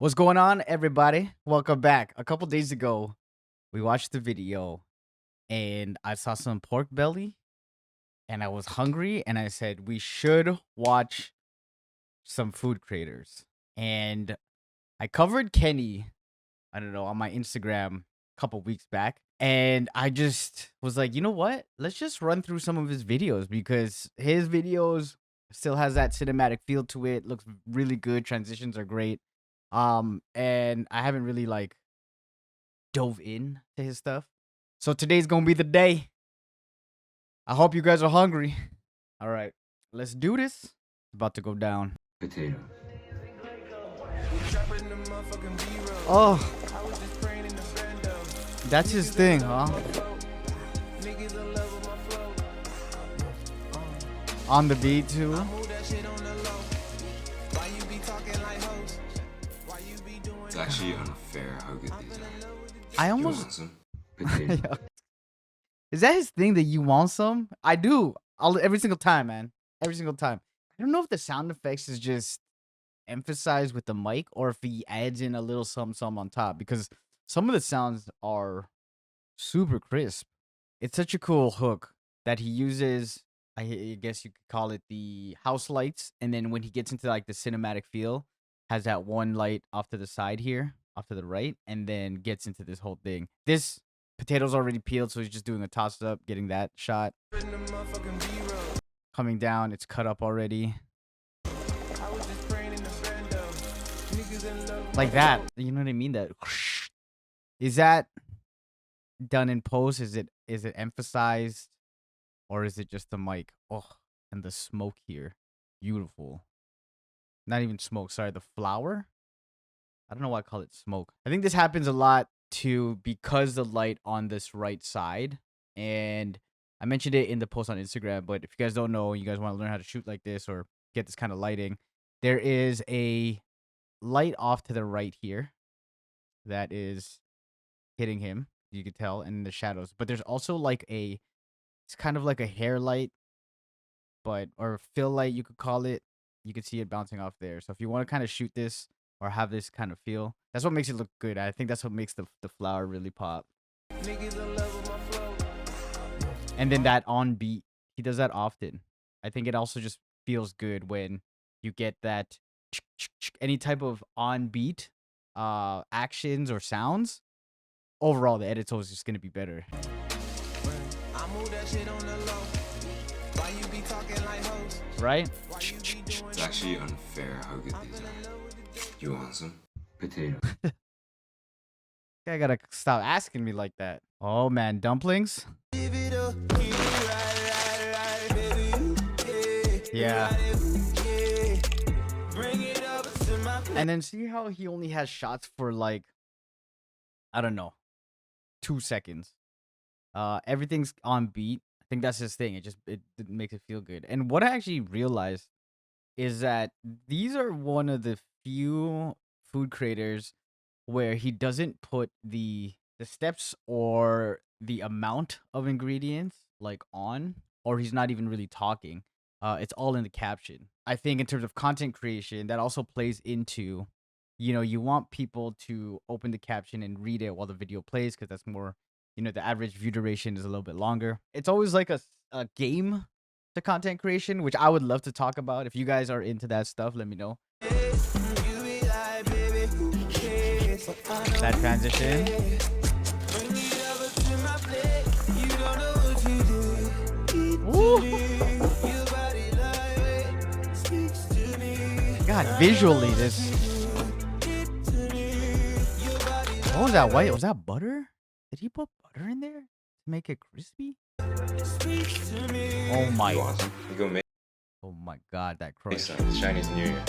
What's going on, everybody? Welcome back. A couple days ago, we watched the video and I saw some pork belly and I was hungry and I said we should watch some food creators. And I covered Kenny, I don't know, on my Instagram a couple weeks back. And I just was like, you know what? Let's just run through some of his videos because his videos still has that cinematic feel to it. Looks really good. Transitions are great. And I haven't really dove in to his stuff. So today's gonna be the day. I hope you guys are hungry. All right, let's do this. It's about to go down. Potato. Oh, that's his thing, huh? On the beat too. It's actually unfair how good these are. I You almost want some? Potato. Is that his thing that you want some? I do. Every single time, man. Every single time. I don't know if the sound effects is just emphasized with the mic or if he adds in a little some on top because some of the sounds are super crisp. It's such a cool hook that he uses. I guess you could call it the house lights, and then when he gets into like the cinematic feel, has that one light off to the side here, off to the right, and then gets into this whole thing. This potato's already peeled, so he's just doing a toss up, getting that shot. Coming down, it's cut up already. Like that. You know what I mean? That is that done in post? Is it emphasized? Or is it just the mic? Oh, and the smoke here. Beautiful. Not even smoke, sorry, the flower. I don't know why I call it smoke. I think this happens a lot too because the light on this right side. And I mentioned it in the post on Instagram, but if you guys don't know, you guys want to learn how to shoot like this or get this kind of lighting, there is a light off to the right here that is hitting him. You could tell in the shadows. But there's also it's kind of like a hair light, or fill light, you could call it. You could see it bouncing off there. So if you want to kind of shoot this or have this kind of feel, that's what makes it look good. I think that's what makes the flower really pop. And then that on beat, he does that often. I think it also just feels good when you get that any type of on beat actions or sounds. Overall, the edit's always just gonna be better. Right? It's actually unfair how good these are. You want some? Potato. I gotta stop asking me like that. Oh man, dumplings? Yeah. And then see how he only has shots for I don't know, 2 seconds. Everything's on beat. I think that's his thing. It makes it feel good. And what I actually realized is that these are one of the few food creators where he doesn't put the steps or the amount of ingredients on, or he's not even really talking. It's all in the caption. I think in terms of content creation, that also plays into, you want people to open the caption and read it while the video plays because that's more, the average view duration is a little bit longer. It's always like a game to content creation, which I would love to talk about. If you guys are into that stuff, let me know. That transition. Woo. God, visually this. What was that white? Was that butter? Did he put butter in there to make it crispy? Oh my. You want some? You go make Oh my god, that crunch. some. It's Chinese New Year.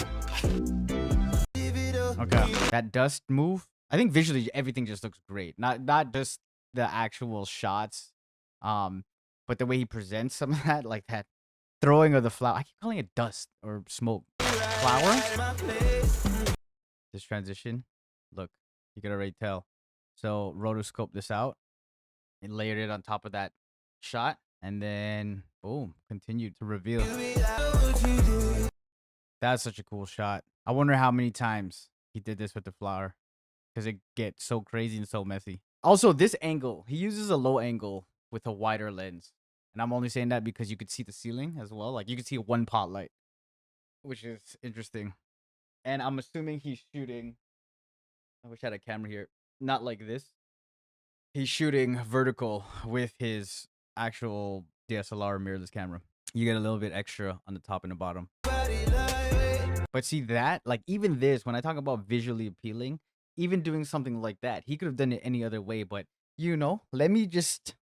Okay, that dust move. I think visually everything just looks great. Not just the actual shots, but the way he presents some of that, like that throwing of the flower. I keep calling it dust or smoke. Flower. This transition, look, you can already tell. So rotoscope this out and layered it on top of that shot, and then boom, continued to reveal. That's such a cool shot. I wonder how many times he did this with the flower because it gets so crazy and so messy. Also, this angle, he uses a low angle with a wider lens. And I'm only saying that because you could see the ceiling as well. Like you could see one pot light, which is interesting. And I'm assuming he's shooting. I wish I had a camera here. Not like this. He's shooting vertical with his actual DSLR mirrorless camera. You get a little bit extra on the top and the bottom. But see that, like even this, when I talk about visually appealing, even doing something like that, he could have done it any other way. But you know, let me just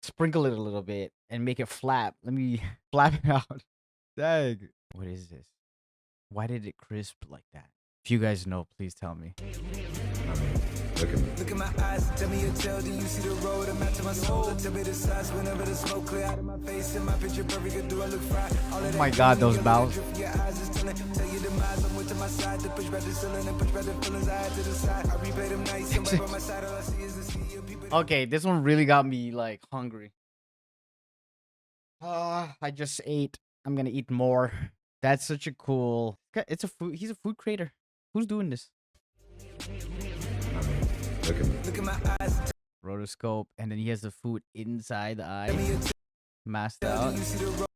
sprinkle it a little bit and make it flap. Let me flap it out. Dang. What is this? Why did it crisp like that? If you guys know, please tell me. Look at me. Look at my eyes, tell me your tale, do you see the road? I'm out to my soul. Tell me the size whenever the smoke clear out of my face. In my picture perfect, do I look fine? Oh my god, those bows. Tell you the miles, I'm to my side. To push back the ceiling and push back the feelings I had to the side. I replay them nights and right by my side. All I see is the sea of people. Okay, this one really got me like hungry. I just ate. I'm gonna eat more. That's such a cool. It's a food. He's a food creator. Who's doing this? Look at me. Look at my eyes, Rotoscope, and then he has the food inside the tell me eye, your masked tale, out. do you see the road?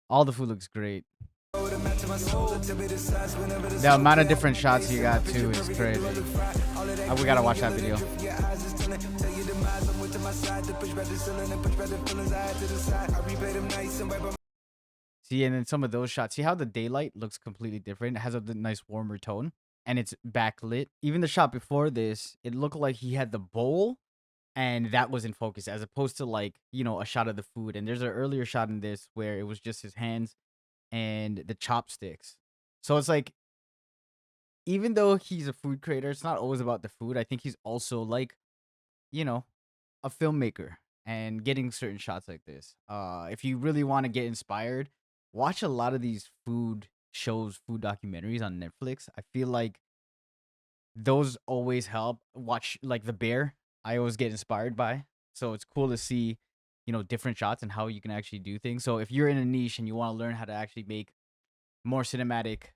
All the food looks great. I'm out to my soul. Tell me the size whenever the The smoke amount of clear out different my shots face. you In my got picture too is perfect, crazy. do I look fine? All of that We gotta watch green, that you know video. the truth, your eyes is stunning. Tell you the miles, I'm to my side. To push back the ceiling and push back the feelings I had to the side. I replay them nights and right by my See, and then some of those shots. See how the daylight looks completely different? It has a nice warmer tone, and it's backlit. Even the shot before this, it looked like he had the bowl, and that was in focus, as opposed to like, you know, a shot of the food. And there's an earlier shot in this where it was just his hands and the chopsticks. So it's like, even though he's a food creator, it's not always about the food. I think he's also like, you know, a filmmaker and getting certain shots like this. If you really want to get inspired, watch a lot of these food shows, food documentaries on Netflix. I feel like those always help. Watch like The Bear, I always get inspired by. So it's cool to see, you know, different shots and how you can actually do things. So if you're in a niche and you want to learn how to actually make more cinematic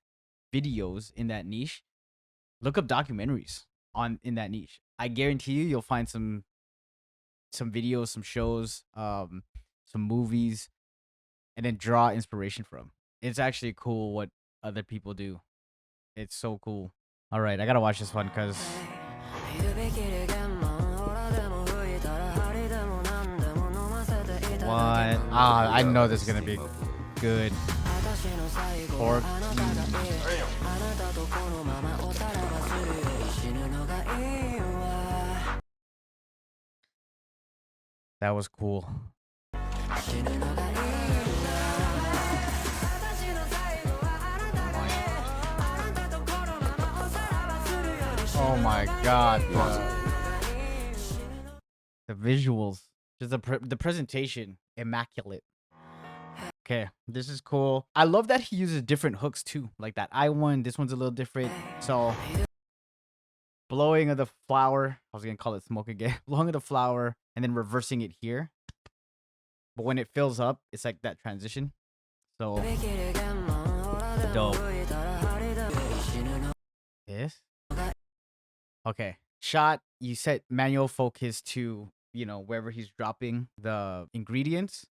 videos in that niche, look up documentaries on in that niche. I guarantee you'll find some videos, some shows, some movies, and then draw inspiration from. It's actually cool what other people do. It's so cool. All right, I gotta watch this one because what? Ah, I know this is gonna be good. Pork. That was cool. Oh my god, the visuals, just the presentation, immaculate. Okay, this is cool. I love that he uses different hooks too, like that I one. This one's a little different. So, blowing of the flower. I was gonna call it smoke again. Blowing of the flower and then reversing it here. But when it fills up, it's like that transition. So dope. This. Okay. Shot, you set manual focus to, you know, wherever he's dropping the ingredients.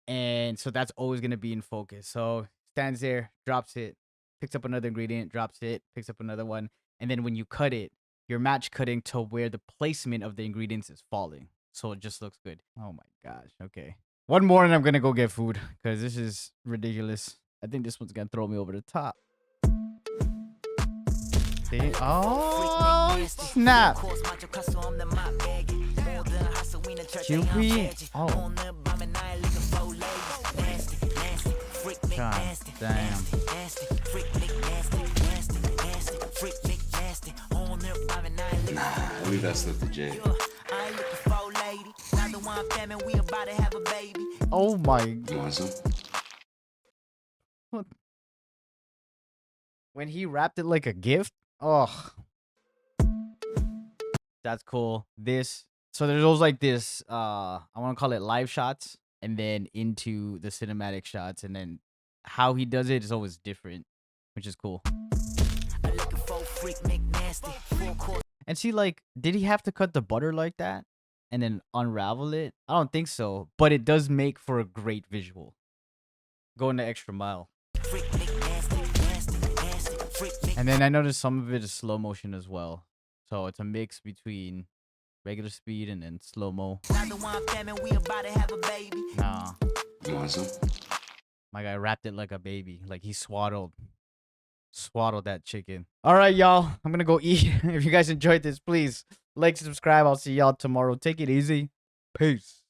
And so that's always going to be in focus. So stands there, drops it, picks up another ingredient, drops it, picks up another one. And then when you cut it, you're match cutting to where the placement of the ingredients is falling. So it just looks good. Oh my gosh. Okay. One more and I'm going to go get food because this is ridiculous. I think this one's going to throw me over the top. See? Oh, snap. QP. Oh. God damn. Nah, leave that stuff to Jay. Oh my. You want some? What? When he wrapped it like a gift? Oh. That's cool. This. So there's always like this, I want to call it live shots and then into the cinematic shots. And then how he does it is always different, which is cool. And see, like, did he have to cut the butter like that and then unravel it? I don't think so, but it does make for a great visual. Going the extra mile. And then I noticed some of it is slow motion as well. So it's a mix between regular speed and then slow-mo. Nah. You want some? My guy wrapped it like a baby. Like he swaddled that chicken. All right, y'all. I'm gonna go eat. If you guys enjoyed this, please like, subscribe. I'll see y'all tomorrow. Take it easy. Peace.